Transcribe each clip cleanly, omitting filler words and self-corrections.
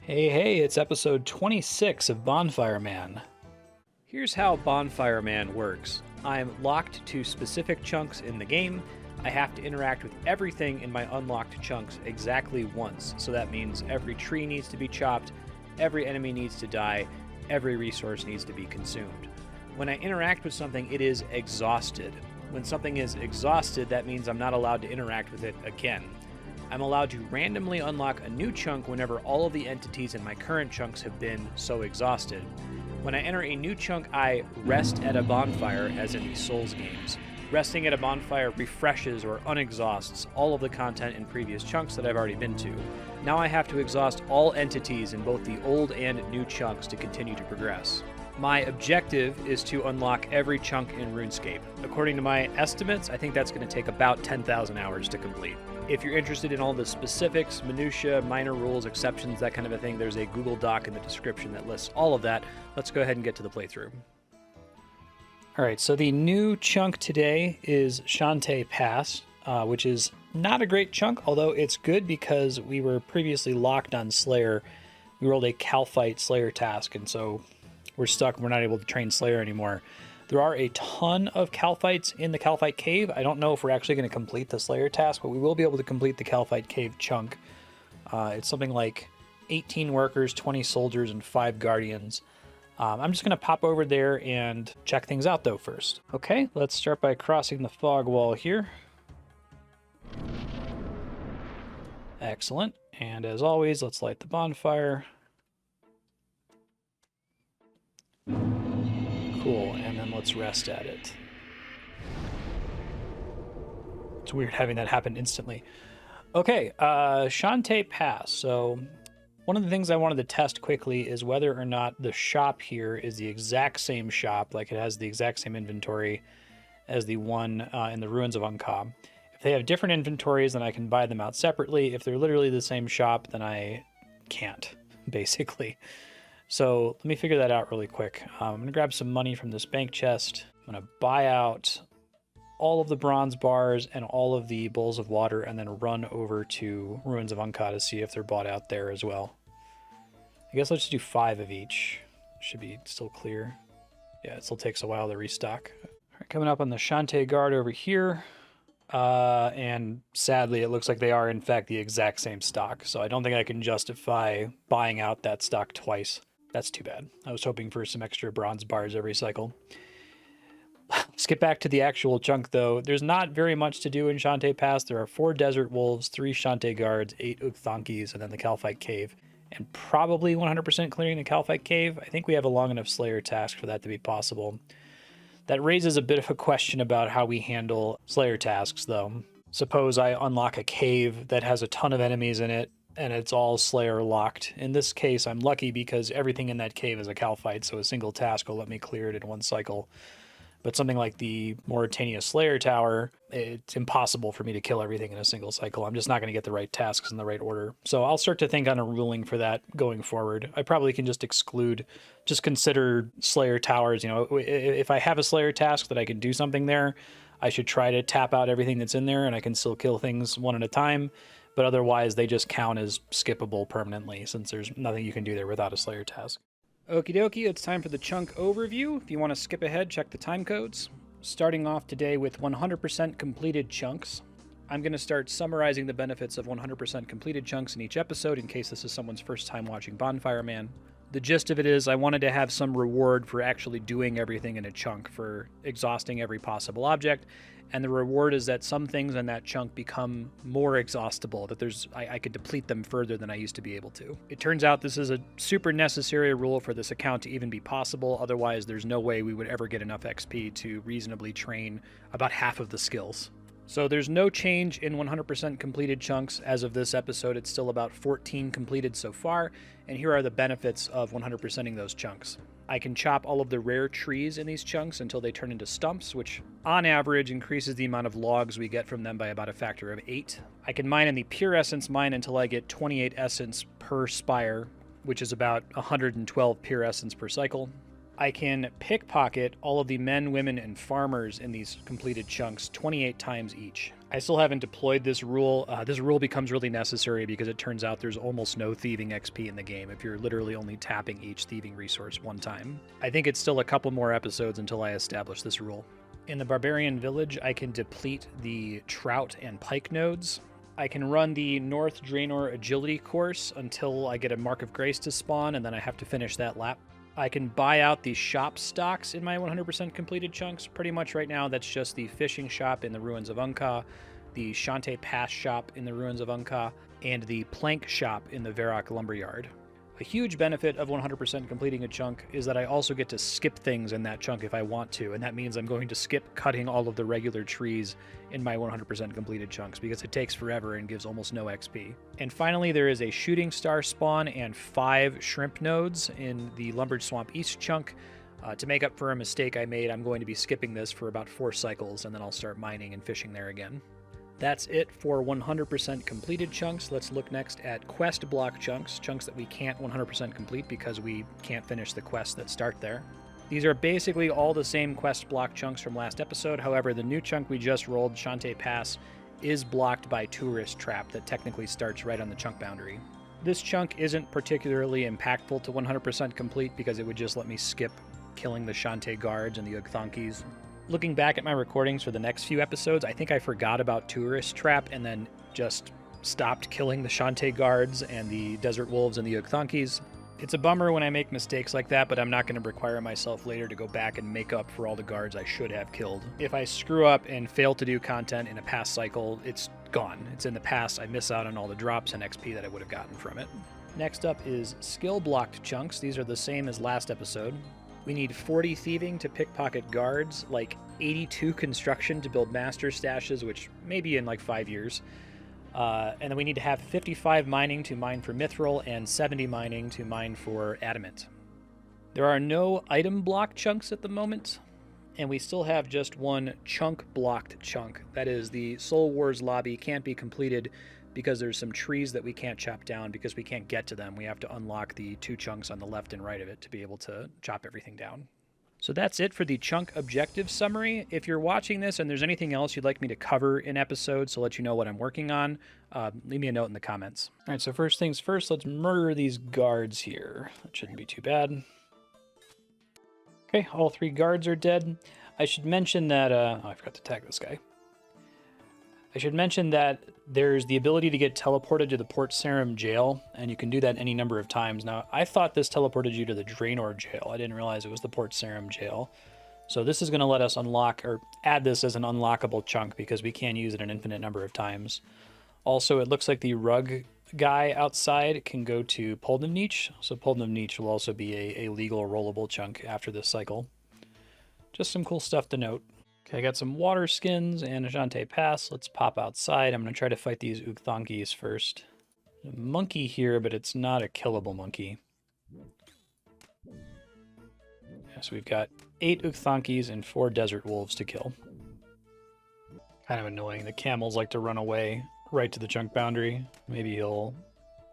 Hey, it's episode 26 of Bonfire Man. Here's how Bonfire Man works. I'm locked to specific chunks in the game. I have to interact with everything in my unlocked chunks exactly once. So that means every tree needs to be chopped, every enemy needs to die, every resource needs to be consumed. When I interact with something, it is exhausted. When something is exhausted, that means I'm not allowed to interact with it again. I'm allowed to randomly unlock a new chunk whenever all of the entities in my current chunks have been so exhausted. When I enter a new chunk, I rest at a bonfire, as in the Souls games. Resting at a bonfire refreshes or unexhausts all of the content in previous chunks that I've already been to. Now I have to exhaust all entities in both the old and new chunks to continue to progress. My objective is to unlock every chunk in RuneScape. According to my estimates, I think that's going to take about 10,000 hours to complete. If you're interested in all the specifics, minutiae, minor rules, exceptions, that kind of a thing, there's a Google Doc in the description that lists all of that. Let's go ahead and get to the playthrough. All right, so the new chunk today is Shantay Pass, which is not a great chunk, although it's good because we were previously locked on Slayer. We rolled a Kalphite Slayer task, and so we're stuck. We're not able to train Slayer anymore. There are a ton of Kalphites in the Kalphite Cave. I don't know if we're actually going to complete the Slayer task, but we will be able to complete the Kalphite Cave chunk. It's something like 18 workers, 20 soldiers, and 5 guardians. I'm just going to pop over there and check things out, though, first. Okay, let's start by crossing the fog wall here. Excellent. And as always, let's light the bonfire. Cool, and then let's rest at it. It's weird having that happen instantly. Okay, Shantay Pass. So one of the things I wanted to test quickly is whether or not the shop here is the exact same shop, like it has the exact same inventory as the one in the Ruins of Unkab. If they have different inventories, then I can buy them out separately. If they're literally the same shop, then I can't, basically. So let me figure that out really quick. I'm going to grab some money from this bank chest. I'm going to buy out all of the bronze bars and all of the bowls of water and then run over to Ruins of Unkab to see if they're bought out there as well. I guess let's do 5 of each. Should be still clear. Yeah, it still takes a while to restock. All right, coming up on the Shantay guard over here. And sadly, it looks like they are in fact the exact same stock. So I don't think I can justify buying out that stock twice. That's too bad. I was hoping for some extra bronze bars every cycle. Let's get back to the actual chunk, though. There's not very much to do in Shantay Pass. There are 4 desert wolves, 3 Shantay guards, 8 Uchthankis, and then the Kalphite Cave. And probably 100% clearing the Kalphite Cave. I think we have a long enough Slayer task for that to be possible. That raises a bit of a question about how we handle Slayer tasks, though. Suppose I unlock a cave that has a ton of enemies in it, and it's all Slayer locked. In this case, I'm lucky because everything in that cave is a Kalphite, so a single task will let me clear it in one cycle. But something like the Mauritania Slayer Tower, it's impossible for me to kill everything in a single cycle. I'm just not going to get the right tasks in the right order. So I'll start to think on a ruling for that going forward. I probably can just consider Slayer Towers. You know, if I have a Slayer task that I can do something there, I should try to tap out everything that's in there and I can still kill things one at a time. But otherwise, they just count as skippable permanently since there's nothing you can do there without a Slayer task. Okie dokie, it's time for the chunk overview. If you want to skip ahead, check the time codes. Starting off today with 100% completed chunks. I'm going to start summarizing the benefits of 100% completed chunks in each episode in case this is someone's first time watching Bonfire Man. The gist of it is I wanted to have some reward for actually doing everything in a chunk, for exhausting every possible object, and the reward is that some things in that chunk become more exhaustible, that I could deplete them further than I used to be able to. It turns out this is a super necessary rule for this account to even be possible, otherwise there's no way we would ever get enough XP to reasonably train about half of the skills. So there's no change in 100% completed chunks as of this episode. It's still about 14 completed so far, and here are the benefits of 100%ing those chunks. I can chop all of the rare trees in these chunks until they turn into stumps, which on average increases the amount of logs we get from them by about a factor of 8. I can mine in the pure essence mine until I get 28 essence per spire, which is about 112 pure essence per cycle. I can pickpocket all of the men, women, and farmers in these completed chunks 28 times each. I still haven't deployed this rule. This rule becomes really necessary because it turns out there's almost no thieving XP in the game if you're literally only tapping each thieving resource one time. I think it's still a couple more episodes until I establish this rule. In the Barbarian Village, I can deplete the Trout and Pike nodes. I can run the North Draenor Agility course until I get a Mark of Grace to spawn, and then I have to finish that lap. I can buy out the shop stocks in my 100% completed chunks. Pretty much right now, that's just the fishing shop in the Ruins of Unka, the Shantay Pass shop in the Ruins of Unka, and the plank shop in the Varrock Lumberyard. A huge benefit of 100% completing a chunk is that I also get to skip things in that chunk if I want to, and that means I'm going to skip cutting all of the regular trees in my 100% completed chunks because it takes forever and gives almost no XP. And finally, there is a shooting star spawn and 5 shrimp nodes in the Lumbered Swamp East chunk. To make up for a mistake I made, I'm going to be skipping this for about 4 cycles, and then I'll start mining and fishing there again. That's it for 100% completed chunks. Let's look next at quest block chunks, chunks that we can't 100% complete because we can't finish the quests that start there. These are basically all the same quest block chunks from last episode. However, the new chunk we just rolled, Shantay Pass, is blocked by Tourist Trap that technically starts right on the chunk boundary. This chunk isn't particularly impactful to 100% complete because it would just let me skip killing the Shantay guards and the Ugthonkis. Looking back at my recordings for the next few episodes, I think I forgot about Tourist Trap and then just stopped killing the Shantay guards and the Desert Wolves and the Ugthonkis. It's a bummer when I make mistakes like that, but I'm not going to require myself later to go back and make up for all the guards I should have killed. If I screw up and fail to do content in a past cycle, it's gone. It's in the past. I miss out on all the drops and XP that I would have gotten from it. Next up is skill blocked chunks. These are the same as last episode. We need 40 thieving to pickpocket guards, like 82 construction to build master stashes, which may be in like 5 years. And then we need to have 55 mining to mine for mithril and 70 mining to mine for adamant. There are no item block chunks at the moment, and we still have just one chunk blocked chunk. That is, the Soul Wars lobby can't be completed because there's some trees that we can't chop down because we can't get to them. We have to unlock the 2 chunks on the left and right of it to be able to chop everything down. So that's it for the chunk objective summary. If you're watching this and there's anything else you'd like me to cover in episodes to let you know what I'm working on, leave me a note in the comments. All right, so first things first, let's murder these guards here. That shouldn't be too bad. Okay, all 3 guards are dead. I should mention that, oh, I forgot to tag this guy. I should mention that there's the ability to get teleported to the Port Sarim jail, and you can do that any number of times. Now, I thought this teleported you to the Draenor jail. I didn't realize it was the Port Sarim jail. So this is going to let us unlock, or add this as an unlockable chunk, because we can use it an infinite number of times. Also, it looks like the rug guy outside can go to Poldnivneach, so Poldnivneach will also be a legal rollable chunk after this cycle. Just some cool stuff to note. Okay, I got some water skins and a Shantay Pass. Let's pop outside. I'm going to try to fight these Ugthonkis first. A monkey here, but it's not a killable monkey. Yeah, so we've got 8 Ugthonkis and 4 Desert Wolves to kill. Kind of annoying. The camels like to run away right to the chunk boundary. Maybe he'll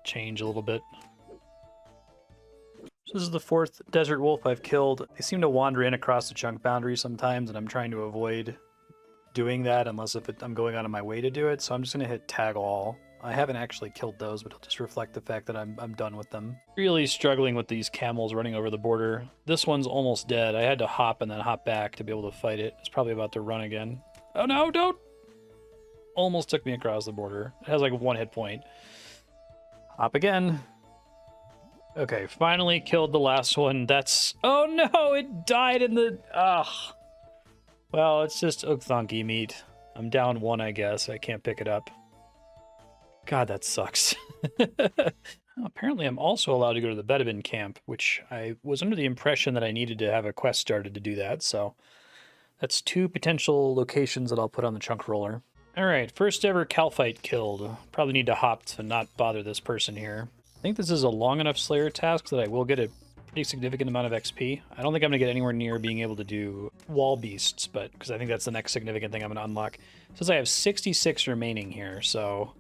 change a little bit. So this is the 4th Desert Wolf I've killed. They seem to wander in across the chunk boundary sometimes, and I'm trying to avoid doing that unless I'm going out of my way to do it. So I'm just going to hit tag all. I haven't actually killed those, but it'll just reflect the fact that I'm done with them. Really struggling with these camels running over the border. This one's almost dead. I had to hop and then hop back to be able to fight it. It's probably about to run again. Oh no, don't! Almost took me across the border. It has like 1 hit point. Hop again. Okay, finally killed the last one. That's... Oh no, it died in the... Ugh. Well, it's just Ugthonki meat. I'm down 1, I guess. I can't pick it up. God, that sucks. Apparently, I'm also allowed to go to the Bedouin camp, which I was under the impression that I needed to have a quest started to do that, so... That's 2 potential locations that I'll put on the chunk roller. Alright, first ever Kalphite killed. Probably need to hop to not bother this person here. I think this is a long enough Slayer task that I will get a pretty significant amount of XP. I don't think I'm going to get anywhere near being able to do wall beasts, but because I think that's the next significant thing I'm going to unlock. Since I have 66 remaining here, so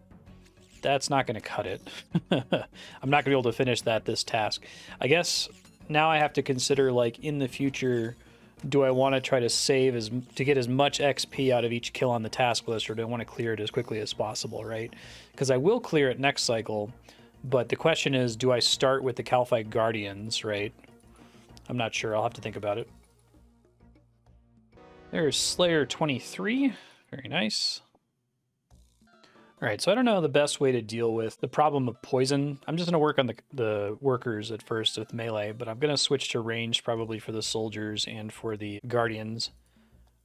that's not going to cut it. I'm not going to be able to finish this task. I guess now I have to consider, like, in the future, do I want to try to save to get as much XP out of each kill on the task list, or do I want to clear it as quickly as possible, right? Because I will clear it next cycle, but the question is, do I start with the Kalphite Guardians, right? I'm not sure. I'll have to think about it. There's Slayer 23. Very nice. All right, so I don't know the best way to deal with the problem of poison. I'm just going to work on the workers at first with melee, but I'm going to switch to ranged probably for the soldiers and for the guardians.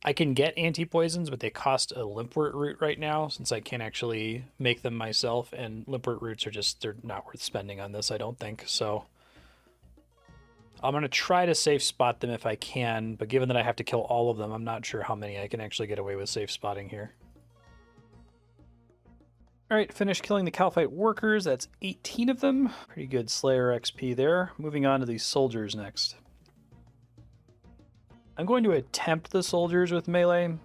I can get anti-poisons, but they cost a limpwort root right now since I can't actually make them myself, and limpwort roots are just, they're not worth spending on this, I don't think. So I'm going to try to safe spot them if I can, but given that I have to kill all of them, I'm not sure how many I can actually get away with safe spotting here. All right, finished killing the Kalphite workers. That's 18 of them. Pretty good Slayer XP there. Moving on to these soldiers next. I'm going to attempt the soldiers with melee,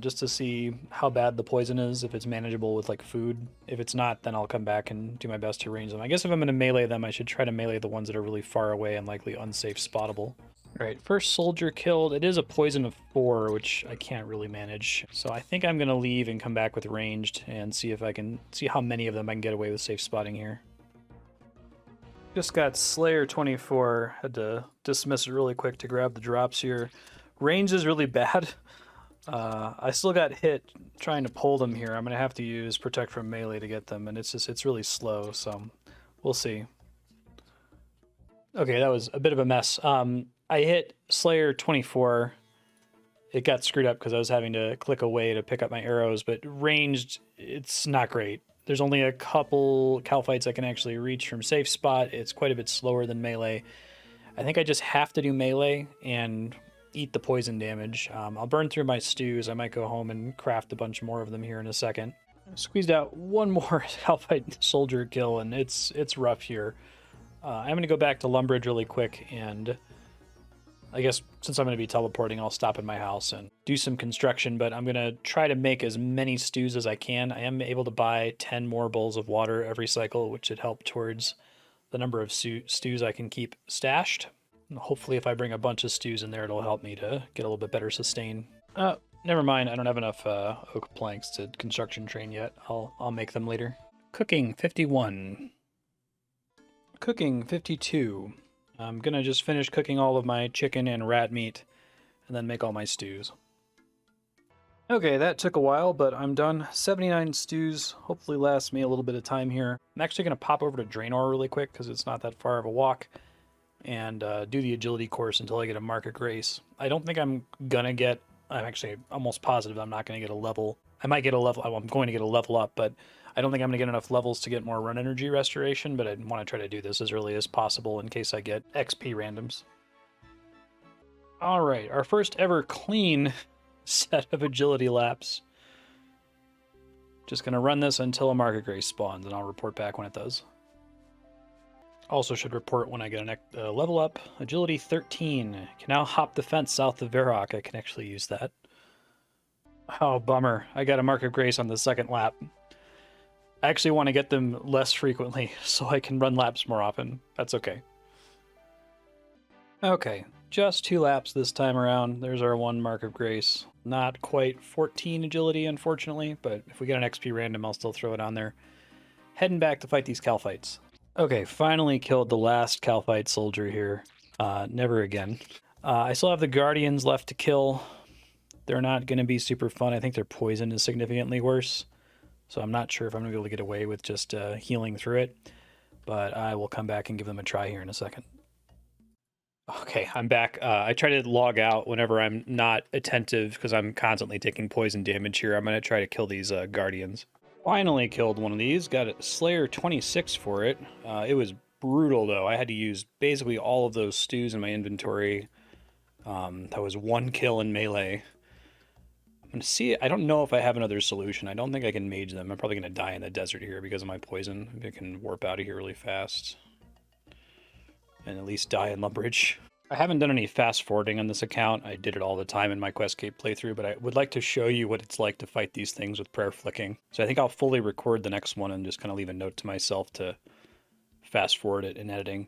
just to see how bad the poison is, if it's manageable with like food. If it's not, then I'll come back and do my best to range them. I guess if I'm going to melee them, I should try to melee the ones that are really far away and likely unsafe spottable. All right, first soldier killed. It is a poison of 4, which I can't really manage. So I think I'm going to leave and come back with ranged and see if I can see how many of them I can get away with safe spotting here. Just got Slayer 24. Had to dismiss it really quick to grab the drops here. Range is really bad. I still got hit trying to pull them here. I'm going to have to use Protect from Melee to get them, and it's really slow, so we'll see. Okay, that was a bit of a mess. I hit Slayer 24. It got screwed up because I was having to click away to pick up my arrows, but ranged, it's not great. There's only a couple Kalphites I can actually reach from safe spot. It's quite a bit slower than melee. I think I just have to do melee and eat the poison damage. I'll burn through my stews. I might go home and craft a bunch more of them here in a second. Squeezed out one more Kalphite soldier kill, and it's rough here. I'm going to go back to Lumbridge really quick, and I guess since I'm going to be teleporting, I'll stop in my house and do some construction, but I'm going to try to make as many stews as I can. I am able to buy 10 more bowls of water every cycle, which should help towards the number of stews I can keep stashed. And hopefully if I bring a bunch of stews in there, it'll help me to get a little bit better sustain. Never mind, I don't have enough oak planks to construction train yet. I'll make them later. Cooking 51. Cooking 52. I'm gonna just finish cooking all of my chicken and rat meat and then make all my stews. Okay, that took a while, but I'm done. 79 stews, hopefully lasts me a little bit of time here. I'm actually gonna pop over to Draenor really quick because it's not that far of a walk and do the agility course until I get a Mark of Grace. I don't think I'm gonna get, I'm actually almost positive I'm not gonna get a level. I might get a level, I'm going to get a level up, but I don't think I'm going to get enough levels to get more run energy restoration, but I want to try to do this as early as possible in case I get XP randoms. All right, our first ever clean set of agility laps. Just going to run this until a Mark of Grace spawns, and I'll report back when it does. Also should report when I get a level up. Agility 13. Can now hop the fence south of Varrock. I can actually use that. Oh, bummer. I got a Mark of Grace on the second lap. I actually want to get them less frequently so I can run laps more often. That's okay. Okay, just 2 laps this time around. There's our 1 Mark of Grace. Not quite 14 agility, unfortunately, but if we get an XP random, I'll still throw it on there. Heading back to fight these Kalphites. Okay, finally killed the last Kalphite soldier here. Never again. I still have the Guardians left to kill. They're not going to be super fun. I think their poison is significantly worse. So I'm not sure if I'm going to be able to get away with just healing through it, but I will come back and give them a try here in a second. Okay, I'm back. I try to log out whenever I'm not attentive because I'm constantly taking poison damage here. I'm going to try to kill these Guardians. Finally killed one of these. Got a Slayer 26 for it. It was brutal, though. I had to use basically all of those stews in my inventory. That was 1 kill in melee. I'm gonna see. I don't know if I have another solution. I don't think I can mage them. I'm probably gonna die in the desert here because of my poison. Maybe I can warp out of here really fast and at least die in Lumbridge. I haven't done any fast forwarding on this account. I did it all the time in my Questcape playthrough, but I would like to show you what it's like to fight these things with prayer flicking. So I think I'll fully record the next one and just kind of leave a note to myself to fast forward it in editing.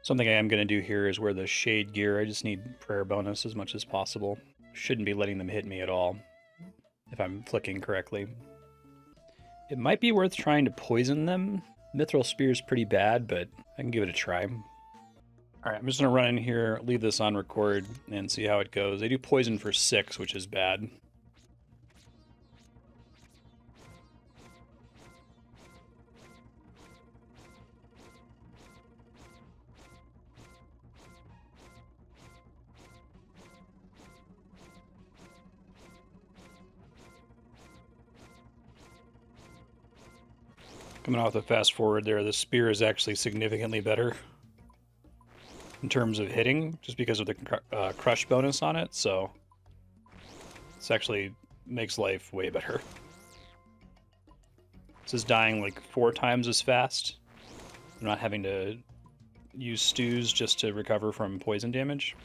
Something I am going to do here is wear the shade gear. I just need prayer bonus as much as possible. Shouldn't be letting them hit me at all, if I'm flicking correctly. It might be worth trying to poison them. Mithril Spear is pretty bad, but I can give it a try. Alright, I'm just going to run in here, leave this on record, and see how it goes. They do poison for 6, which is bad. Coming off the fast forward there, the spear is actually significantly better in terms of hitting, just because of the crush bonus on it, so this actually makes life way better. This is dying like 4 times as fast. I'm not having to use stews just to recover from poison damage.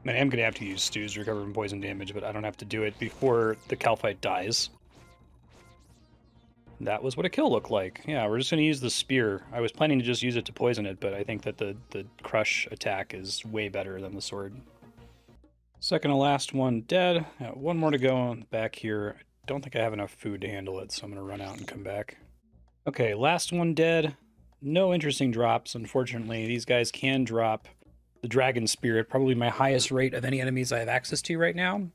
I am going to have to use stews to recover from poison damage, but I don't have to do it before the Kalphite dies. That was what a kill looked like. Yeah, we're just going to use the spear. I was planning to just use it to poison it, but I think that the crush attack is way better than the sword. Second to last one dead. Got one more to go on the back here. I don't think I have enough food to handle it, so I'm going to run out and come back. Okay, last one dead. No interesting drops, unfortunately. These guys can drop the Dragon Spirit, probably my highest rate of any enemies I have access to right now.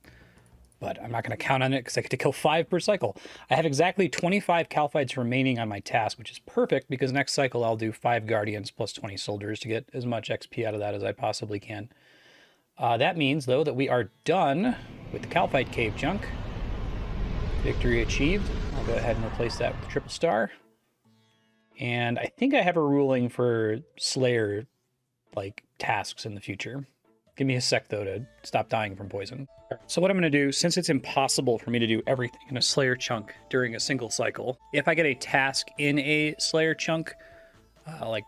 But I'm not going to count on it because I get to kill 5 per cycle. I have exactly 25 Kalphites remaining on my task, which is perfect because next cycle I'll do 5 Guardians plus 20 Soldiers to get as much XP out of that as I possibly can. That means, though, that we are done with the Kalphite Cave chunk. Victory achieved. I'll go ahead and replace that with triple star. And I think I have a ruling for Slayer like tasks in the future. Give me a sec though to stop dying from poison. So what I'm going to do, since it's impossible for me to do everything in a Slayer chunk during a single cycle, if I get a task in a Slayer chunk, like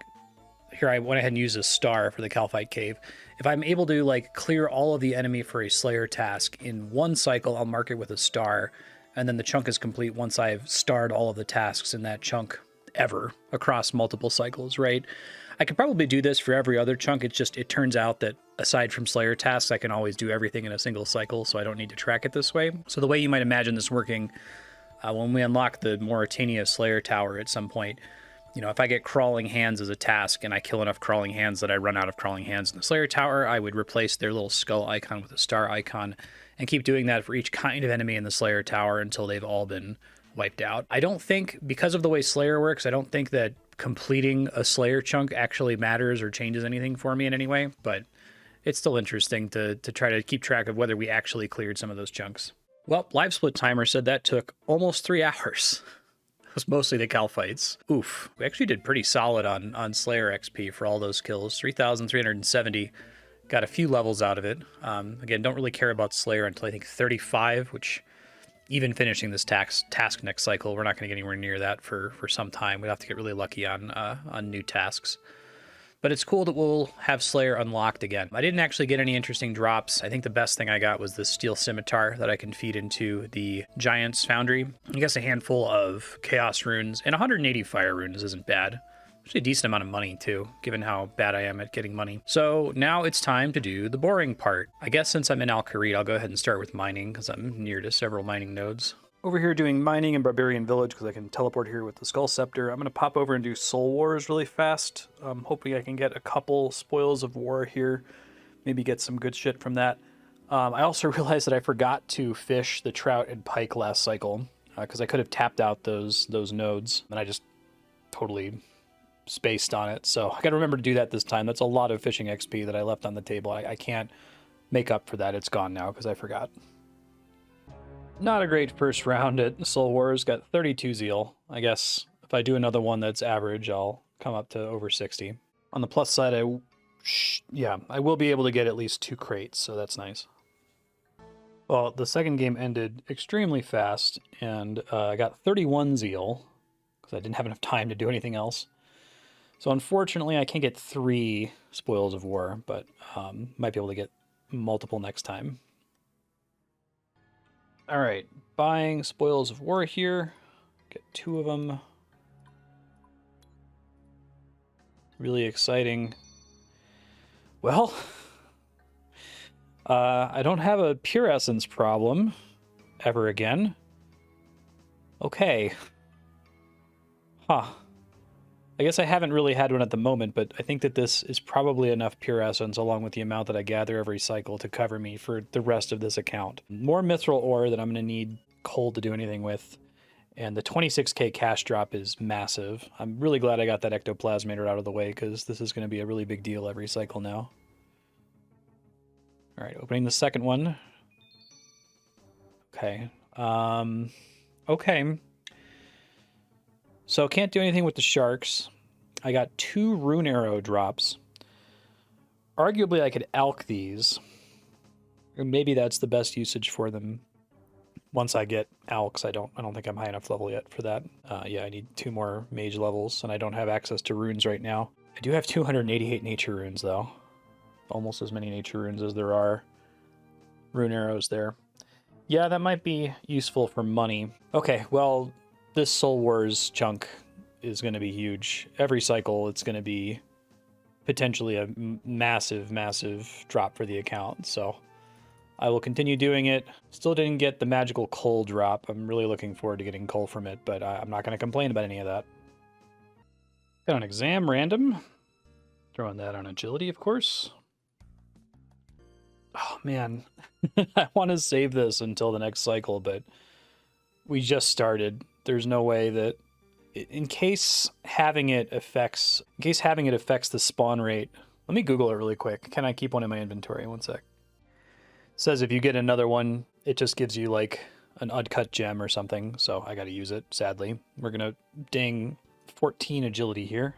here I went ahead and used a star for the Kalphite Cave. If I'm able to like clear all of the enemy for a Slayer task in one cycle, I'll mark it with a star, and then the chunk is complete once I've starred all of the tasks in that chunk ever across multiple cycles, right? I could probably do this for every other chunk. It's just, it turns out that aside from Slayer tasks, I can always do everything in a single cycle, so I don't need to track it this way. So the way you might imagine this working, when we unlock the Mauritania Slayer Tower at some point, you know, if I get Crawling Hands as a task and I kill enough Crawling Hands that I run out of Crawling Hands in the Slayer Tower, I would replace their little skull icon with a star icon and keep doing that for each kind of enemy in the Slayer Tower until they've all been wiped out. I don't think, because of the way Slayer works, I don't think that completing a Slayer chunk actually matters or changes anything for me in any way, but it's still interesting to try to keep track of whether we actually cleared some of those chunks. Well, Live Split Timer said that took almost 3 hours. It was mostly the Kalphites. Oof. We actually did pretty solid on Slayer XP for all those kills. 3,370. Got a few levels out of it. Again, don't really care about Slayer until I think 35, which even finishing this task next cycle, we're not going to get anywhere near that for some time. We'd have to get really lucky on new tasks. But it's cool that we'll have Slayer unlocked again. I didn't actually get any interesting drops. I think the best thing I got was the Steel Scimitar that I can feed into the Giant's Foundry. I guess a handful of Chaos Runes and 180 Fire Runes isn't bad. Actually a decent amount of money too, given how bad I am at getting money. So now it's time to do the boring part. I guess since I'm in Al Kharid, I'll go ahead and start with mining because I'm near to several mining nodes. Over here doing mining in Barbarian Village because I can teleport here with the Skull Scepter. I'm going to pop over and do Soul Wars really fast. I'm hoping I can get a couple Spoils of War here. Maybe get some good shit from that. I also realized that I forgot to fish the Trout and Pike last cycle because I could have tapped out those nodes and I just totally spaced on it. So I got to remember to do that this time. That's a lot of fishing XP that I left on the table. I can't make up for that. It's gone now because I forgot. Not a great first round at Soul Wars. Got 32 zeal. I guess if I do another one that's average, I'll come up to over 60. On the plus side, I will be able to get at least 2 crates, so that's nice. Well, the second game ended extremely fast, and I got 31 zeal because I didn't have enough time to do anything else. So unfortunately, I can't get 3 Spoils of War, but might be able to get multiple next time. All right, buying spoils of war here. Get 2 of them. Really exciting. Well, I don't have a pure essence problem ever again. Okay. Huh. I guess I haven't really had one at the moment, but I think that this is probably enough pure essence along with the amount that I gather every cycle to cover me for the rest of this account. More mithril ore that I'm going to need coal to do anything with. And the 26k cash drop is massive. I'm really glad I got that ectoplasmator out of the way because this is going to be a really big deal every cycle now. All right, opening the second one. Okay. Okay. So can't do anything with the sharks. I got 2 rune arrow drops. Arguably I could alch these. Or maybe that's the best usage for them. Once I get alchs, I don't think I'm high enough level yet for that. Yeah, I need 2 more mage levels, and I don't have access to runes right now. I do have 288 nature runes, though. Almost as many nature runes as there are rune arrows there. Yeah, that might be useful for money. Okay, well, this Soul Wars chunk is going to be huge. Every cycle, it's going to be potentially a massive, massive drop for the account, so I will continue doing it. Still didn't get the magical coal drop. I'm really looking forward to getting coal from it, but I'm not going to complain about any of that. Got an exam random. Throwing that on agility, of course. Oh, man. I want to save this until the next cycle, but we just started. There's no way that... In case having it affects the spawn rate... Let me Google it really quick. Can I keep one in my inventory? One sec. Says if you get another one, it just gives you like an uncut gem or something, so I gotta use it, sadly. We're gonna ding 14 agility here.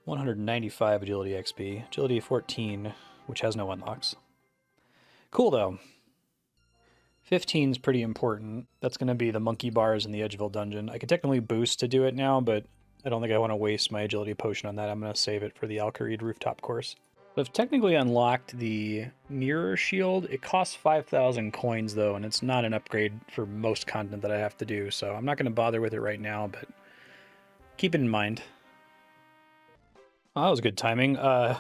195 agility XP. Agility 14, which has no unlocks. Cool though. 15 is pretty important. That's gonna be the monkey bars in the Edgeville dungeon. I could technically boost to do it now, but I don't think I want to waste my agility potion on that. I'm gonna save it for the Alcarid rooftop course. I've technically unlocked the mirror shield. It costs 5,000 coins though, and it's not an upgrade for most content that I have to do, so I'm not going to bother with it right now, but keep it in mind. Oh, that was good timing.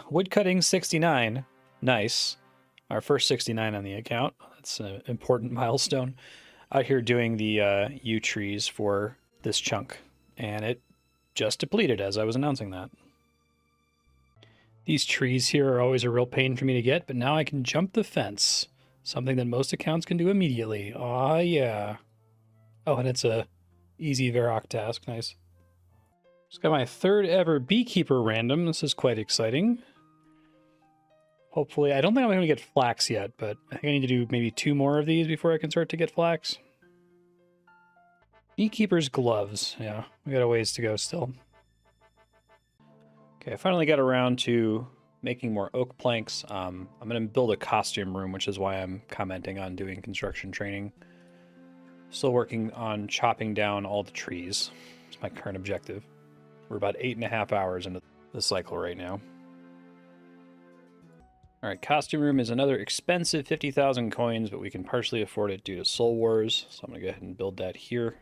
Woodcutting 69. Nice. Our first 69 on the account. That's an important milestone. Out here doing the yew trees for this chunk, and it just depleted as I was announcing that. These trees here are always a real pain for me to get, but now I can jump the fence. Something that most accounts can do immediately. Aw, yeah. Oh, and it's a easy Varrock task. Nice. Just got my 3rd ever Beekeeper random. This is quite exciting. Hopefully, I don't think I'm going to get flax yet, but I think I need to do maybe 2 more of these before I can start to get flax. Beekeeper's gloves. Yeah, we got a ways to go still. Okay, I finally got around to making more oak planks. I'm going to build a costume room, which is why I'm commenting on doing construction training. Still working on chopping down all the trees. It's my current objective. We're about 8.5 hours into the cycle right now. All right, costume room is another expensive 50,000 coins, but we can partially afford it due to Soul Wars. So I'm going to go ahead and build that here.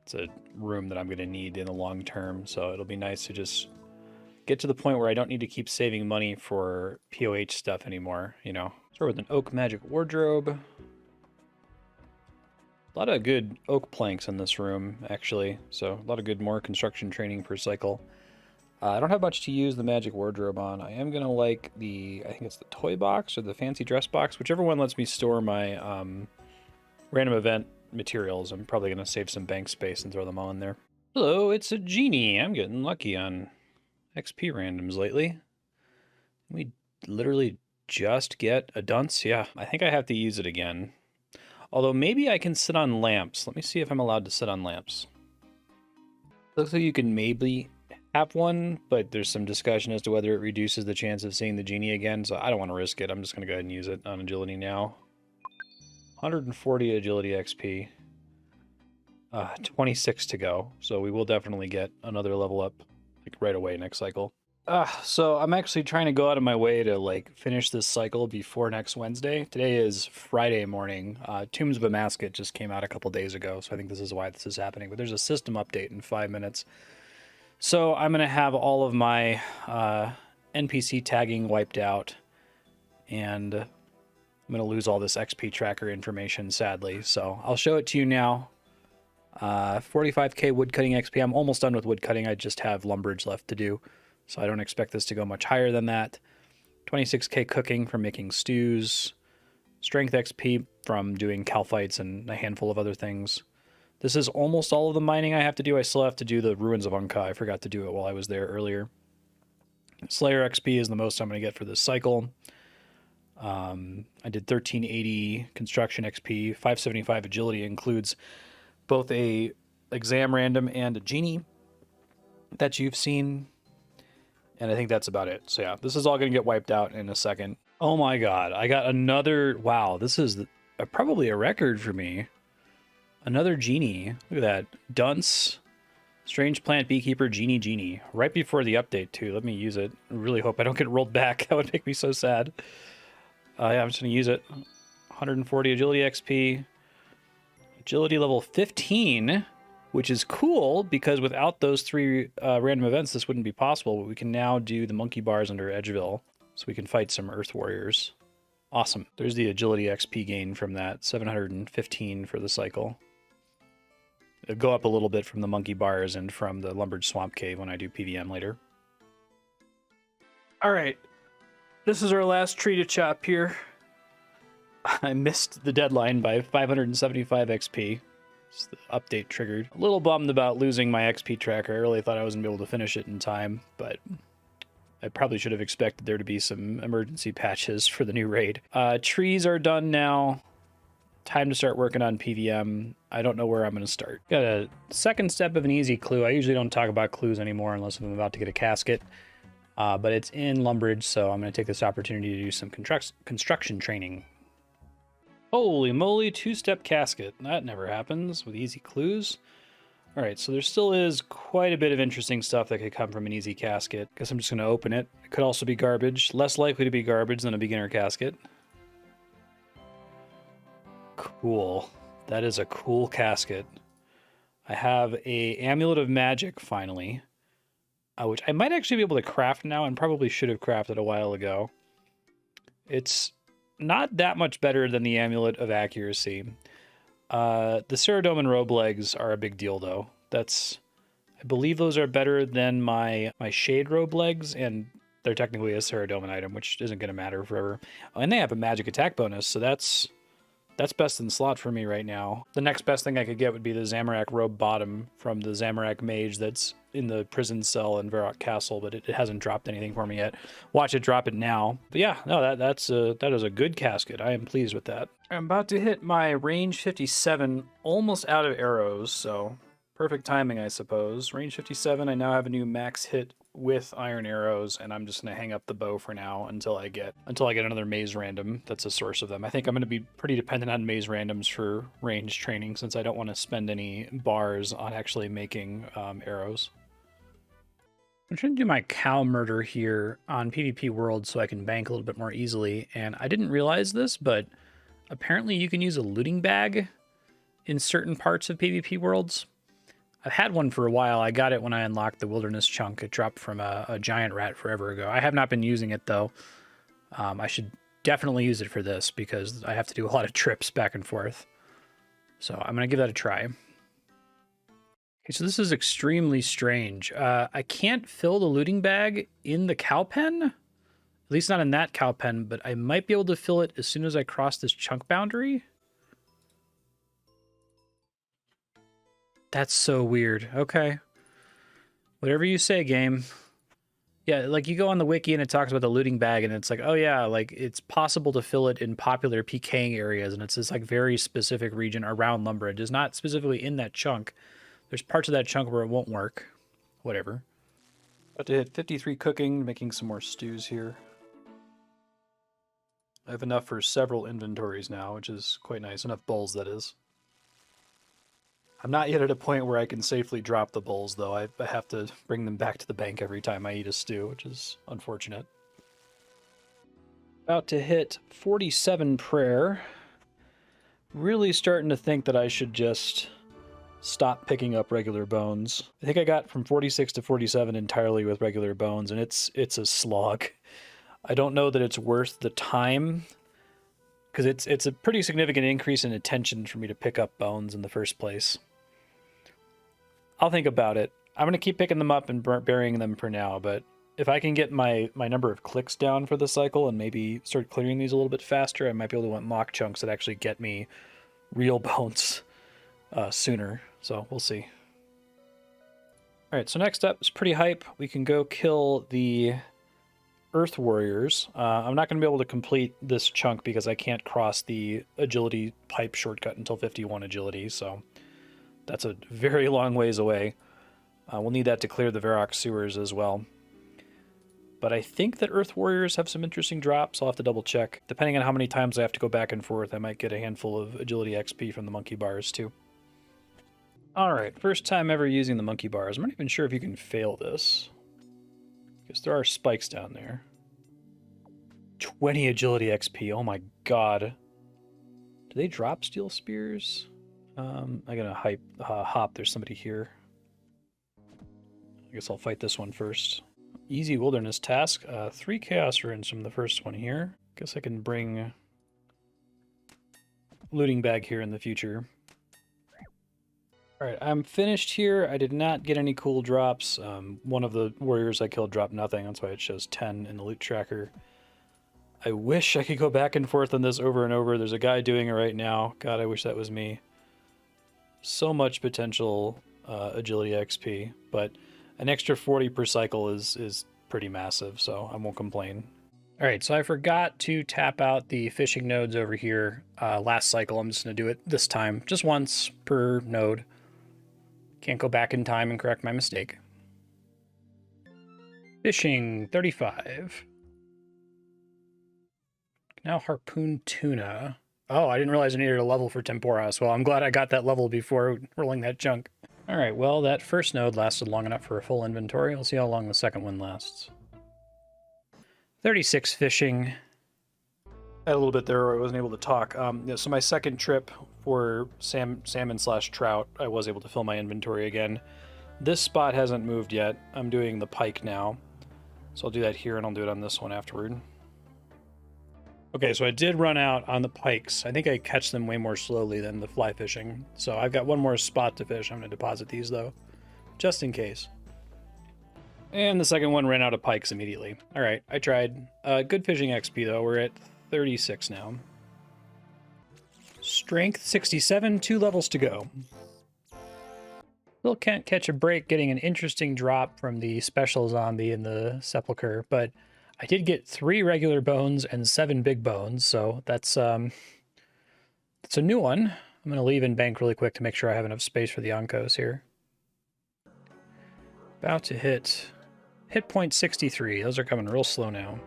It's a room that I'm going to need in the long term, so it'll be nice to just get to the point where I don't need to keep saving money for POH stuff anymore, you know. Start with an oak magic wardrobe. A lot of good oak planks in this room, actually, so a lot of good more construction training per cycle. I don't have much to use the magic wardrobe on. I am going to like the, I think it's the toy box or the fancy dress box, whichever one lets me store my random event materials. I'm probably going to save some bank space and throw them all in there. Hello, it's a genie. I'm getting lucky on XP randoms lately. We literally just get a dunce. Yeah, I think I have to use it again. Although maybe I can sit on lamps. Let me see if I'm allowed to sit on lamps. Looks like you can maybe have one, but there's some discussion as to whether it reduces the chance of seeing the genie again, so I don't want to risk it. I'm just going to go ahead and use it on agility now. 140 agility XP. 26 to go, so we will definitely get another level up like right away next cycle. So I'm actually trying to go out of my way to like finish this cycle before next Wednesday. Today is Friday morning. Tombs of a Mascot just came out a couple days ago, so I think this is why this is happening. But there's a system update in 5 minutes. So I'm gonna have all of my NPC tagging wiped out, and I'm gonna lose all this XP tracker information, sadly. So I'll show it to you now. 45k woodcutting XP. I'm almost done with woodcutting. I just have lumberage left to do. So I don't expect this to go much higher than that. 26k cooking from making stews. Strength XP from doing Kalphites and a handful of other things. This is almost all of the mining I have to do. I still have to do the Ruins of Unka. I forgot to do it while I was there earlier. Slayer XP is the most I'm going to get for this cycle. I did 1380 construction XP. 575 agility includes both a exam random and a genie that you've seen. And I think that's about it. So yeah, this is all going to get wiped out in a second. Oh my god, I got another... Wow, this is probably a record for me. Another genie. Look at that. Dunce, Strange Plant Beekeeper, Genie. Right before the update, too. Let me use it. I really hope I don't get rolled back. That would make me so sad. Yeah, I'm just going to use it. 140 Agility XP. Agility level 15... which is cool, because without those 3 random events, this wouldn't be possible. But we can now do the monkey bars under Edgeville, so we can fight some Earth Warriors. Awesome. There's the agility XP gain from that, 715 for the cycle. It'll go up a little bit from the monkey bars and from the Lumberge Swamp Cave when I do PVM later. All right, this is our last tree to chop here. I missed the deadline by 575 XP. The update triggered. A little bummed about losing my XP tracker. I really thought I wasn't able to finish it in time, but I probably should have expected there to be some emergency patches for the new raid. Trees are done now. Time to start working on PVM. I don't know where I'm going to start. Got a second step of an easy clue. I usually don't talk about clues anymore unless I'm about to get a casket, but it's in Lumbridge, so I'm going to take this opportunity to do some construction training. Holy moly, 2-step casket. That never happens with easy clues. All right, so there still is quite a bit of interesting stuff that could come from an easy casket. Guess I'm just going to open it. It could also be garbage. Less likely to be garbage than a beginner casket. Cool. That is a cool casket. I have a Amulet of Magic, finally, which I might actually be able to craft now, and probably should have crafted a while ago. It's not that much better than the Amulet of Accuracy. The Ceridome and Robe Legs are a big deal, though. I believe those are better than my Shade Robe Legs, and they're technically a Ceridome item, which isn't going to matter forever. Oh, and they have a magic attack bonus, so that's best in slot for me right now. The next best thing I could get would be the Zamorak Robe Bottom from the Zamorak Mage that's in the prison cell in Varrock Castle, but it hasn't dropped anything for me yet. Watch it drop it now. But yeah, no, that is a good casket. I am pleased with that. I'm about to hit my range 57, almost out of arrows, so perfect timing, I suppose. Range 57, I now have a new max hit with iron arrows, and I'm just going to hang up the bow for now until I get another maze random that's a source of them. I think I'm going to be pretty dependent on maze randoms for range training, since I don't want to spend any bars on actually making arrows. I'm trying to do my cow murder here on PvP World so I can bank a little bit more easily, and I didn't realize this, but apparently you can use a looting bag in certain parts of PvP Worlds. I've had one for a while. I got it when I unlocked the Wilderness chunk. It dropped from a giant rat forever ago. I have not been using it, though. I should definitely use it for this, because I have to do a lot of trips back and forth. So I'm going to give that a try. Okay, so this is extremely strange. I can't fill the looting bag in the cow pen. At least not in that cow pen, but I might be able to fill it as soon as I cross this chunk boundary. That's so weird. Okay. Whatever you say, game. Yeah, like you go on the wiki and it talks about the looting bag, and it's like, oh yeah, like it's possible to fill it in popular PKing areas, and it's this like very specific region around Lumbridge. It's not specifically in that chunk. There's parts of that chunk where it won't work. Whatever. About to hit 53 cooking, making some more stews here. I have enough for several inventories now, which is quite nice. Enough bowls, that is. I'm not yet at a point where I can safely drop the bowls, though. I have to bring them back to the bank every time I eat a stew, which is unfortunate. About to hit 47 prayer. Really starting to think that I should just stop picking up regular bones. I think I got from 46 to 47 entirely with regular bones, and it's a slog. I don't know that it's worth the time, because it's a pretty significant increase in attention for me to pick up bones in the first place. I'll think about it. I'm going to keep picking them up and burying them for now, but if I can get my number of clicks down for the cycle and maybe start clearing these a little bit faster, I might be able to want mock chunks that actually get me real bones sooner. So we'll see. All right, so next up is pretty hype. We can go kill the Earth Warriors. I'm not going to be able to complete this chunk because I can't cross the agility pipe shortcut until 51 agility, so that's a very long ways away. We'll need that to clear the Varrock sewers as well. But I think that Earth Warriors have some interesting drops. I'll have to double check. Depending on how many times I have to go back and forth, I might get a handful of agility XP from the monkey bars too. Alright, first time ever using the monkey bars. I'm not even sure if you can fail this, because there are spikes down there. 20 agility XP, oh my god. Do they drop steel spears? I'm gonna hop, there's somebody here. I guess I'll fight this one first. Easy wilderness task. 3 chaos runes from the first one here. Guess I can bring looting bag here in the future. Alright, I'm finished here. I did not get any cool drops. One of the warriors I killed dropped nothing. That's why it shows 10 in the loot tracker. I wish I could go back and forth on this over and over. There's a guy doing it right now. God, I wish that was me. So much potential agility XP, but an extra 40 per cycle is pretty massive, so I won't complain. All right, so I forgot to tap out the fishing nodes over here last cycle. I'm just going to do it this time, just once per node. Can't go back in time and correct my mistake. Fishing, 35. Now harpoon tuna. Oh, I didn't realize I needed a level for tempura, so I'm glad I got that level before rolling that chunk. All right, well, that first node lasted long enough for a full inventory. We'll see how long the second one lasts. 36 fishing. I had a little bit there where I wasn't able to talk. So my second trip for salmon/trout, I was able to fill my inventory again. This spot hasn't moved yet. I'm doing the pike now. So I'll do that here, and I'll do it on this one afterward. Okay, so I did run out on the pikes. I think I catch them way more slowly than the fly fishing. So I've got one more spot to fish. I'm going to deposit these, though, just in case. And the second one ran out of pikes immediately. All right, I tried. Good fishing XP, though. We're at 36 now. Strength 67, 2 levels to go. Still can't catch a break getting an interesting drop from the special zombie in the sepulcher, but I did get 3 regular bones and 7 big bones, so that's a new one. I'm going to leave in bank really quick to make sure I have enough space for the Onkos here. About to hit point 63. Those are coming real slow now.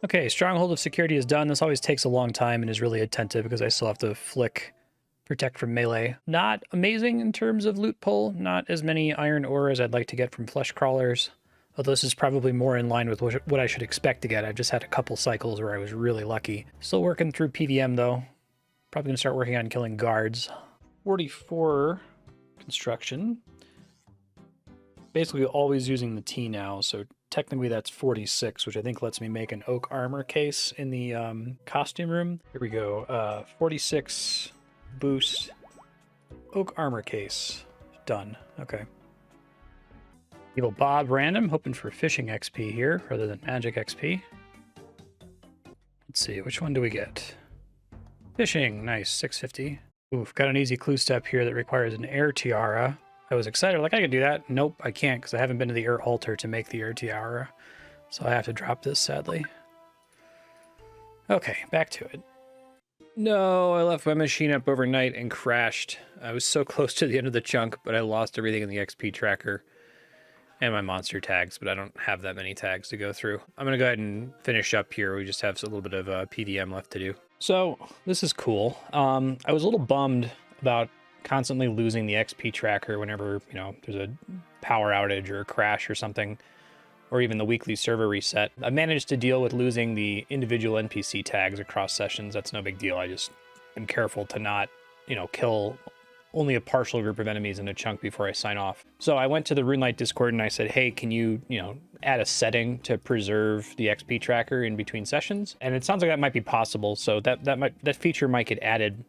Okay, Stronghold of Security is done. This always takes a long time and is really attentive because I still have to flick Protect from Melee. Not amazing in terms of loot pull. Not as many iron ore as I'd like to get from flesh crawlers. Although this is probably more in line with what I should expect to get. I've just had a couple cycles where I was really lucky. Still working through PVM though. Probably going to start working on killing guards. 44 construction. Basically always using the T now, so technically that's 46, which I think lets me make an oak armor case in the costume room. Here we go. 46 boost oak armor case. Done. Okay. Evil Bob random, hoping for fishing XP here rather than magic XP. Let's see, which one do we get? Fishing, nice, 650. Oof, got an easy clue step here that requires an air tiara. I was excited, like I could do that. Nope, I can't because I haven't been to the air altar to make the air tiara. So I have to drop this, sadly. Okay, back to it. No, I left my machine up overnight and crashed. I was so close to the end of the chunk, but I lost everything in the XP tracker. And my monster tags, but I don't have that many tags to go through. I'm going to go ahead and finish up here. We just have a little bit of PVM left to do. So, this is cool. I was a little bummed about constantly losing the XP tracker whenever, you know, there's a power outage or a crash or something, or even the weekly server reset. I managed to deal with losing the individual NPC tags across sessions. That's no big deal. I just am careful to not, you know, kill only a partial group of enemies in a chunk before I sign off. So I went to the RuneLite Discord and I said, hey, can you, add a setting to preserve the XP tracker in between sessions? And it sounds like that might be possible. So that feature might get added,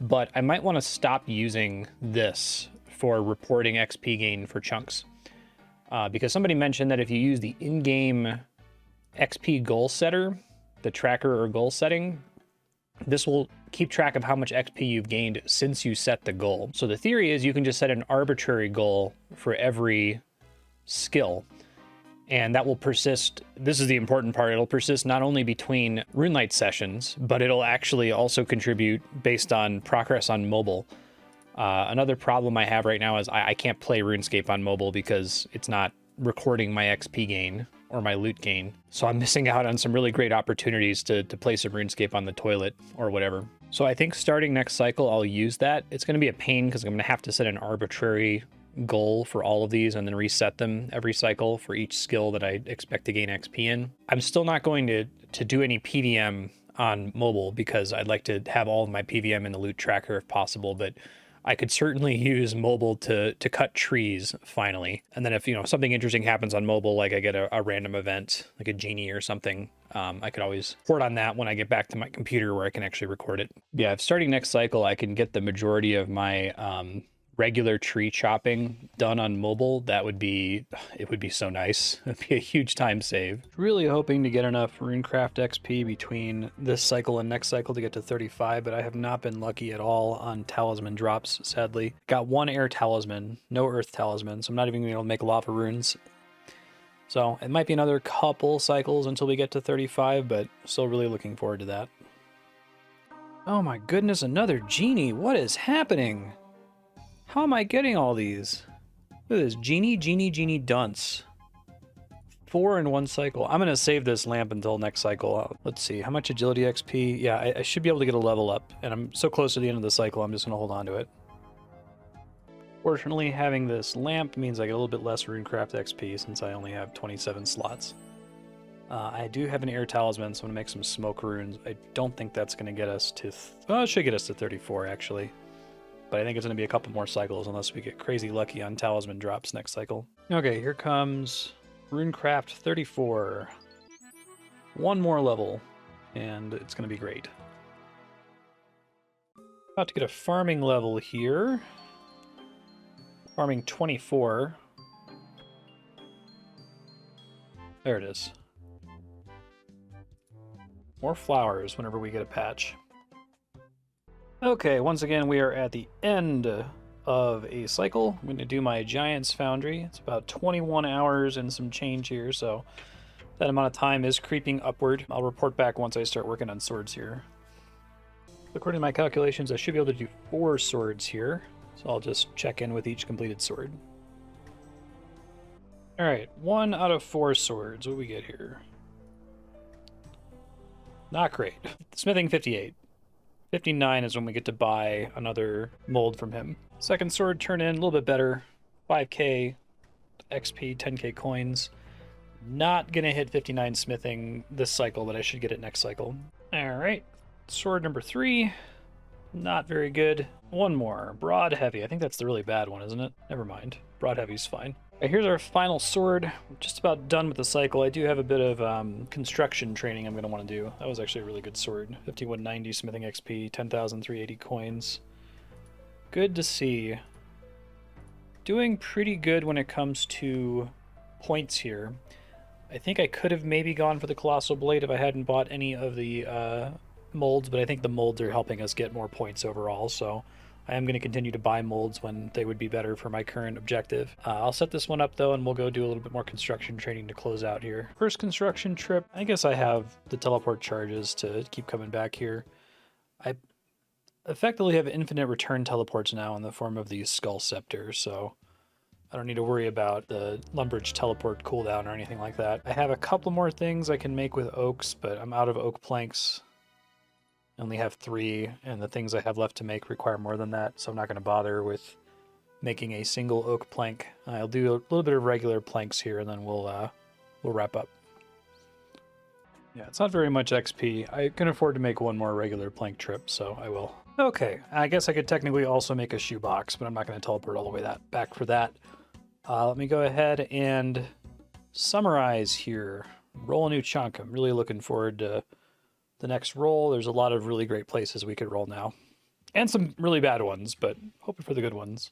but I might want to stop using this for reporting XP gain for chunks. Because somebody mentioned that if you use the in-game XP goal setter, the tracker or goal setting, this will keep track of how much XP you've gained since you set the goal. So the theory is you can just set an arbitrary goal for every skill, and that will persist. This is the important part. It'll persist not only between RuneLite sessions, but it'll actually also contribute based on progress on mobile. Another problem I have right now is I can't play RuneScape on mobile because it's not recording my XP gain or my loot gain. So I'm missing out on some really great opportunities to play some RuneScape on the toilet or whatever. So I think starting next cycle, I'll use that. It's going to be a pain because I'm going to have to set an arbitrary goal for all of these and then reset them every cycle for each skill that I expect to gain XP in. I'm still not going to do any PVM on mobile because I'd like to have all of my PVM in the loot tracker if possible, but I could certainly use mobile to cut trees finally. And then if, something interesting happens on mobile, like I get a random event, like a genie or something, I could always report on that when I get back to my computer where I can actually record it. Yeah, if starting next cycle, I can get the majority of my regular tree chopping done on mobile, it would be so nice. It'd be a huge time save. Really hoping to get enough runecraft XP between this cycle and next cycle to get to 35, but I have not been lucky at all on talisman drops, sadly. Got one air talisman, no earth talisman, so I'm not even going to be able to make lava runes. So it might be another couple cycles until we get to 35, but still really looking forward to that. Oh my goodness, another genie. What is happening? How am I getting all these? Look at this. Genie, dunce. 4 in one cycle. I'm going to save this lamp until next cycle. Let's see. How much agility XP? Yeah, I should be able to get a level up. And I'm so close to the end of the cycle, I'm just going to hold on to it. Fortunately, having this lamp means I get a little bit less runecraft XP since I only have 27 slots. I do have an air talisman, so I'm going to make some smoke runes. I don't think that's going to get us to... it should get us to 34, actually. But I think it's going to be a couple more cycles unless we get crazy lucky on talisman drops next cycle. Okay, here comes Runecraft 34. One more level, and it's going to be great. About to get a farming level here. Farming 24. There it is. More flowers whenever we get a patch. Okay, once again, we are at the end of a cycle. I'm going to do my Giant's Foundry. It's about 21 hours and some change here, so that amount of time is creeping upward. I'll report back once I start working on swords here. According to my calculations, I should be able to do 4 swords here, so I'll just check in with each completed sword. Alright, 1 out of 4 swords. What do we get here? Not great. Smithing 58. 59 is when we get to buy another mold from him. Second sword turn in, a little bit better. 5k XP, 10k coins. Not gonna hit 59 smithing this cycle, but I should get it next cycle. Alright, sword number 3. Not very good. One more, broad heavy. I think that's the really bad one, isn't it? Never mind. Broad heavy's fine. Right, here's our final sword. We're just about done with the cycle. I do have a bit of construction training I'm going to want to do. That was actually a really good sword. 5190 smithing XP, 10,380 coins. Good to see. Doing pretty good when it comes to points here. I think I could have maybe gone for the Colossal Blade if I hadn't bought any of the molds, but I think the molds are helping us get more points overall, so I am going to continue to buy molds when they would be better for my current objective. I'll set this one up though, and we'll go do a little bit more construction training to close out here. First construction trip, I guess I have the teleport charges to keep coming back here. I effectively have infinite return teleports now in the form of these Skull Scepters, so I don't need to worry about the Lumbridge teleport cooldown or anything like that. I have a couple more things I can make with oaks, but I'm out of oak planks. I only have 3, and the things I have left to make require more than that, so I'm not going to bother with making a single oak plank. I'll do a little bit of regular planks here, and then we'll wrap up. Yeah, it's not very much XP. I can afford to make one more regular plank trip, so I will. Okay, I guess I could technically also make a shoebox, but I'm not going to teleport all the way back for that. Let me go ahead and summarize here. Roll a new chunk. I'm really looking forward to the next roll. There's a lot of really great places we could roll now. And some really bad ones, but hoping for the good ones.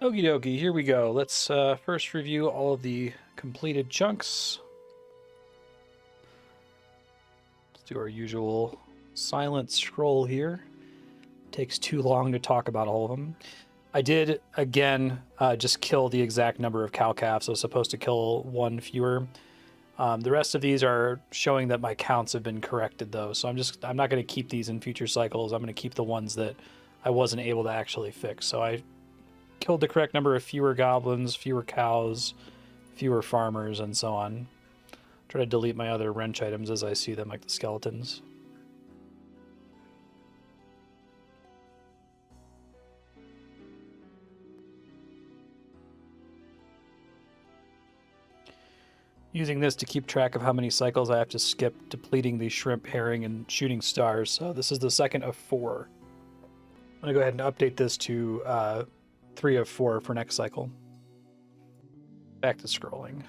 Okie dokie, here we go. Let's first review all of the completed chunks. Let's do our usual silent scroll here. Takes too long to talk about all of them. I did, again, just kill the exact number of cow calves. I was supposed to kill 1 fewer. The rest of these are showing that my counts have been corrected, though. So I'm not going to keep these in future cycles. I'm going to keep the ones that I wasn't able to actually fix. So I killed the correct number of fewer goblins, fewer cows, fewer farmers, and so on. Try to delete my other wrench items as I see them, like the skeletons. Using this to keep track of how many cycles I have to skip depleting the shrimp, herring, and shooting stars. So this is the second of 4. I'm going to go ahead and update this to 3 of 4 for next cycle. Back to scrolling.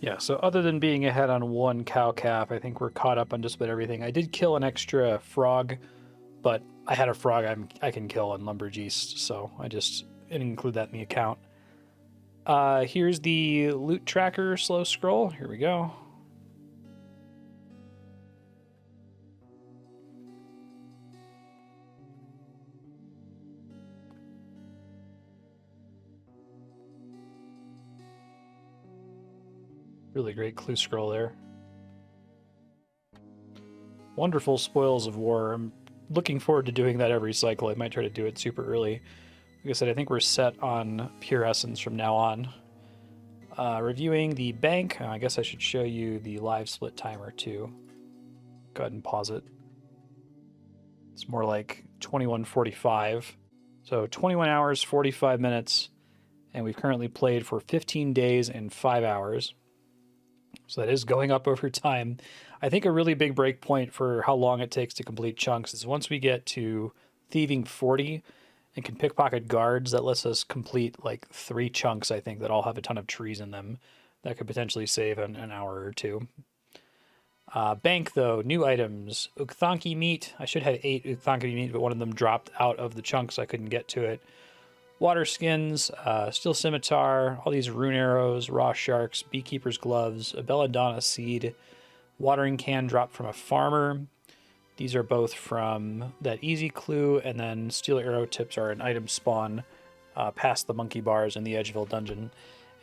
Yeah, so other than being ahead on 1 cow calf, I think we're caught up on just about everything. I did kill an extra frog, but I had a frog I can kill on Lumbergeast, so I just didn't include that in the account. Here's the loot tracker slow scroll. Here we go. Really great clue scroll there. Wonderful spoils of war. I'm looking forward to doing that every cycle. I might try to do it super early. Like I said, I think we're set on pure essence from now on. Reviewing the bank. I guess I should show you the live split timer too. Go ahead and pause it. It's more like 21:45. So 21 hours, 45 minutes, and we've currently played for 15 days and 5 hours. So that is going up over time. I think a really big break point for how long it takes to complete chunks is once we get to thieving 40 and can pickpocket guards, that lets us complete like 3 chunks, I think, that all have a ton of trees in them. That could potentially save an hour or 2. Bank, though, new items. Ukthanki meat. I should have 8 Ukthanki meat, but one of them dropped out of the chunks. So I couldn't get to it. Water skins, steel scimitar, all these rune arrows, raw sharks, beekeeper's gloves, a belladonna seed, watering can dropped from a farmer. These are both from that easy clue, and then steel arrow tips are an item spawn past the monkey bars in the Edgeville dungeon.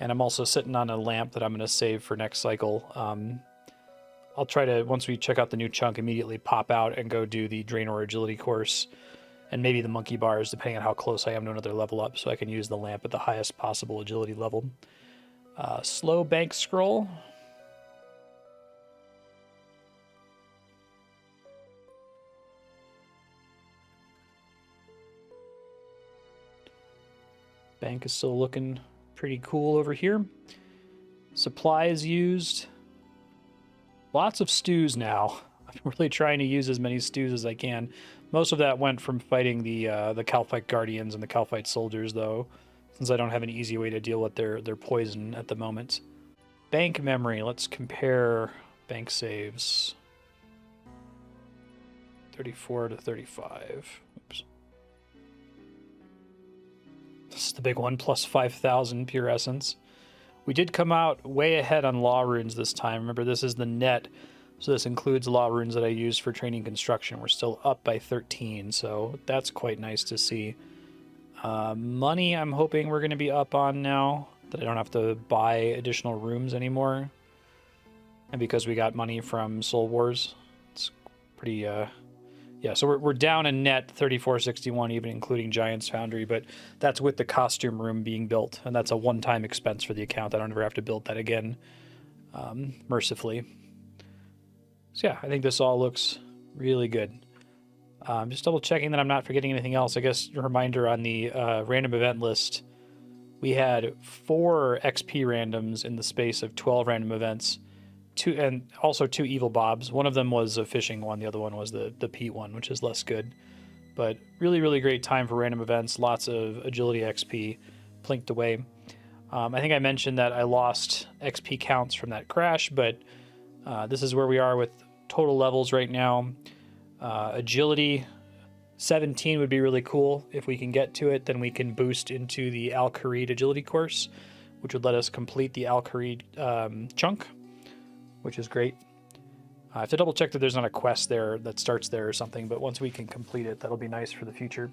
And I'm also sitting on a lamp that I'm going to save for next cycle. I'll try to, once we check out the new chunk, immediately pop out and go do the Draenor agility course. And maybe the monkey bars, depending on how close I am to another level up, so I can use the lamp at the highest possible agility level. Slow bank scroll. Bank is still looking pretty cool over here. Supplies used. Lots of stews now. I'm really trying to use as many stews as I can. Most of that went from fighting the Kalphite Guardians and the Kalphite Soldiers, though, since I don't have an easy way to deal with their poison at the moment. Bank memory. Let's compare bank saves. 34 to 35. Oops. This is the big one, plus 5,000 pure essence. We did come out way ahead on law runes this time. Remember, this is the net. So this includes law runes that I used for training construction. We're still up by 13, so that's quite nice to see. Money, I'm hoping we're going to be up on now, that I don't have to buy additional rooms anymore. And because we got money from Soul Wars. pretty, yeah, so we're down a net 3461, even including Giant's Foundry, but that's with the costume room being built, and that's a one-time expense for the account. I don't ever have to build that again, mercifully. So yeah, I think this all looks really good. Just double checking that I'm not forgetting anything else. I guess a reminder on the random event list, we had 4 XP randoms in the space of 12 random events. And also 2 evil bobs. One of them was a fishing one, the other one was the Pete one, which is less good. But really, really great time for random events. Lots of agility XP plinked away. I think I mentioned that I lost XP counts from that crash, but this is where we are with total levels right now. Agility 17 would be really cool. If we can get to it, then we can boost into the Al Kharid agility course, which would let us complete the Al Kharid chunk, which is great. I have to double check that there's not a quest there that starts there or something, but once we can complete it, that'll be nice for the future.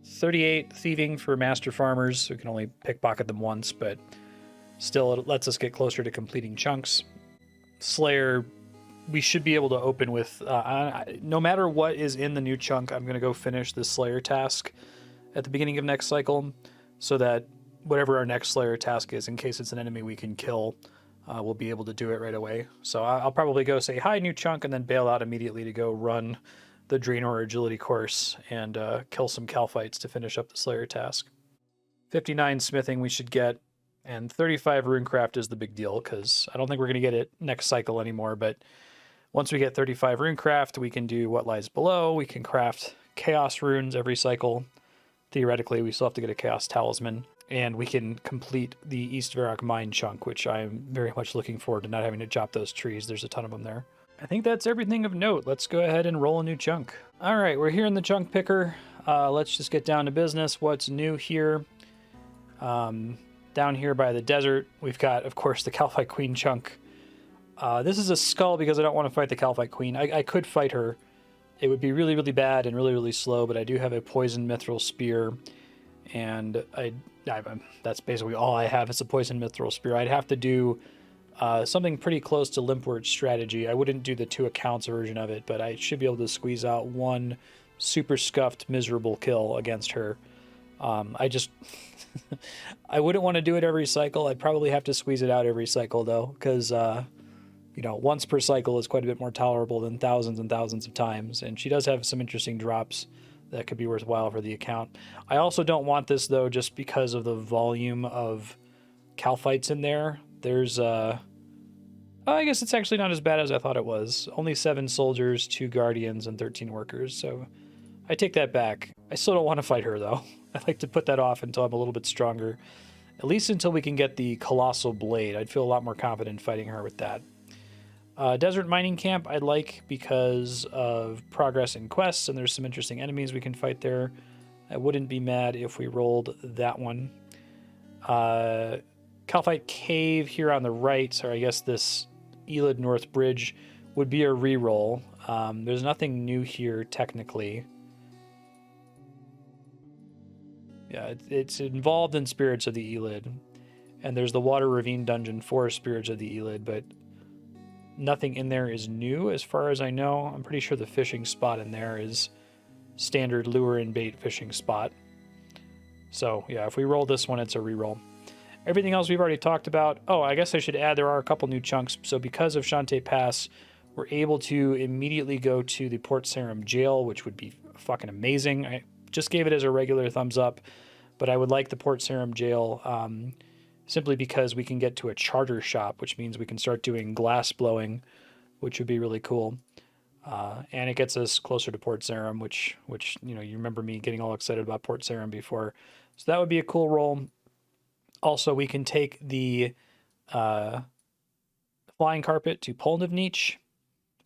38 thieving for master farmers. We can only pickpocket them once, but still it lets us get closer to completing chunks. Slayer, we should be able to open with, no matter what is in the new chunk, I'm going to go finish the Slayer task at the beginning of next cycle, so that whatever our next Slayer task is, in case it's an enemy we can kill, we'll be able to do it right away. So I'll probably go say, hi, new chunk, and then bail out immediately to go run the Draenor agility course and kill some Kalphites to finish up the Slayer task. 59 smithing we should get, and 35 runecraft is the big deal, because I don't think we're going to get it next cycle anymore, but once we get 35 runecraft, we can do What Lies Below, we can craft Chaos runes every cycle. Theoretically, we still have to get a Chaos Talisman, and we can complete the East Varrock mine chunk, which I'm very much looking forward to not having to chop those trees. There's a ton of them there. I think that's everything of note. Let's go ahead and roll a new chunk. All right, we're here in the chunk picker. Let's just get down to business. What's new here? Down here by the desert, we've got, of course, the Kalphite Queen chunk. This is a skull because I don't want to fight the Kalphite Queen. I could fight her. It would be really, really bad and really, really slow, but I do have a poison mithril spear, and that's basically all I have is a poison mithril spear. I'd have to do something pretty close to Limpward's strategy. I wouldn't do the 2 accounts version of it, but I should be able to squeeze out one super scuffed, miserable kill against her. I just... I wouldn't want to do it every cycle. I'd probably have to squeeze it out every cycle, though, because, you know, once per cycle is quite a bit more tolerable than thousands and thousands of times, and she does have some interesting drops that could be worthwhile for the account. I also don't want this, though, just because of the volume of Kalphites in there. There's, I guess it's actually not as bad as I thought it was. Only 7 soldiers, 2 guardians, and 13 workers, so I take that back. I still don't want to fight her, though. I'd like to put that off until I'm a little bit stronger. At least until we can get the Colossal Blade. I'd feel a lot more confident fighting her with that. Desert Mining Camp I'd like because of progress in quests, and there's some interesting enemies we can fight there. I wouldn't be mad if we rolled that one. Kalphite Cave here on the right, or I guess this Elid North Bridge, would be a reroll. There's nothing new here, technically. Yeah, it's involved in Spirits of the Elid, and there's the Water Ravine Dungeon for Spirits of the Elid, but nothing in there is new as far as I know. I'm pretty sure the fishing spot in there is standard lure and bait fishing spot. So yeah, if we roll this one, it's a reroll. Everything else we've already talked about. Oh, I guess I should add there are a couple new chunks. So because of Shantay Pass, we're able to immediately go to the Port Sarim jail, which would be fucking amazing. I just gave it as a regular thumbs up, but I would like the Port Sarim jail simply because we can get to a charter shop, which means we can start doing glass blowing, which would be really cool. And it gets us closer to Port Sarim, which you know, you remember me getting all excited about Port Sarim before. So that would be a cool roll. Also, we can take the flying carpet to Polnivniche,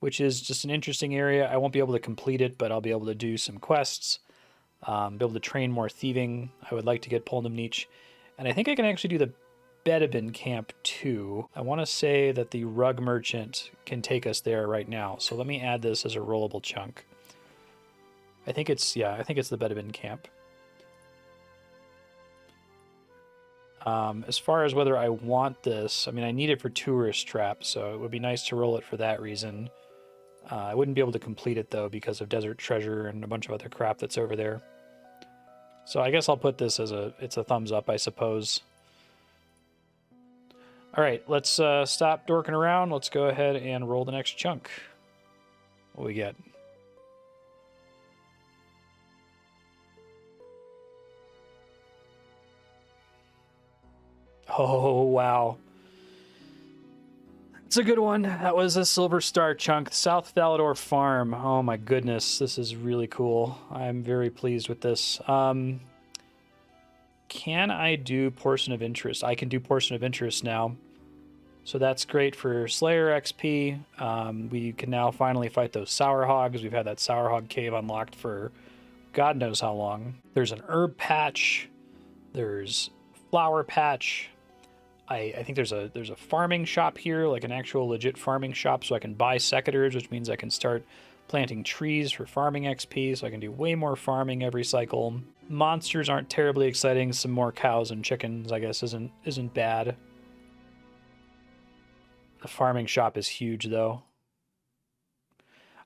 which is just an interesting area. I won't be able to complete it, but I'll be able to do some quests, be able to train more thieving. I would like to get Polnivniche. And I think I can actually do the Bedabin camp too. I want to say that the rug merchant can take us there right now. So let me add this as a rollable chunk. I think it's the Bedabin camp. As far as whether I want this, I mean, I need it for tourist traps, so it would be nice to roll it for that reason. I wouldn't be able to complete it though because of Desert Treasure and a bunch of other crap that's over there. So I guess I'll put this as it's a thumbs up, I suppose. All right, let's stop dorking around. Let's go ahead and roll the next chunk. What we get? Oh, wow. It's a good one. That was a Silver Star chunk. South Thalador Farm. Oh my goodness, this is really cool. I'm very pleased with this. Can I do Portion of Interest? I can do Portion of Interest now. So that's great for Slayer XP. We can now finally fight those Sour Hogs. We've had that Sour Hog cave unlocked for God knows how long. There's an herb patch. There's flower patch. I think there's a farming shop here, like an actual legit farming shop, so I can buy secateurs, which means I can start planting trees for farming XP, so I can do way more farming every cycle. Monsters aren't terribly exciting. Some more cows and chickens, I guess, isn't bad. The farming shop is huge, though.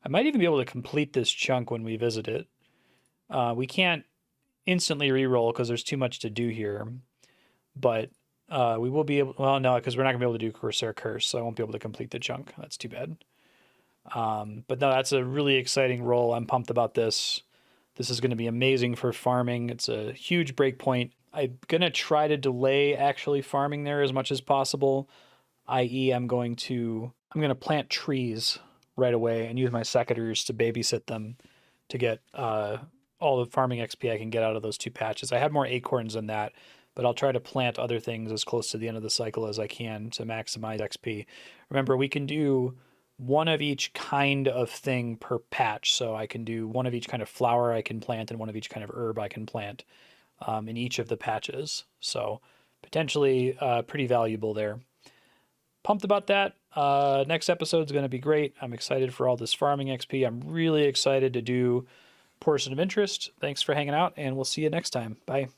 I might even be able to complete this chunk when we visit it. We can't instantly reroll because there's too much to do here, but we will be able. Well, no, because we're not gonna be able to do Corsair Curse, so I won't be able to complete the chunk. That's too bad. But no, that's a really exciting roll. I'm pumped about this. This is going to be amazing for farming. It's a huge breakpoint. I'm going to try to delay actually farming there as much as possible, i.e. I'm going to plant trees right away and use my secateurs to babysit them to get all the farming XP I can get out of those 2 patches. I have more acorns than that, but I'll try to plant other things as close to the end of the cycle as I can to maximize XP. Remember, we can do one of each kind of thing per patch. So I can do one of each kind of flower I can plant and one of each kind of herb I can plant in each of the patches. So potentially pretty valuable there. Pumped about that. Next episode is going to be great. I'm excited for all this farming XP. I'm really excited to do Portion of Interest. Thanks for hanging out, and we'll see you next time. Bye.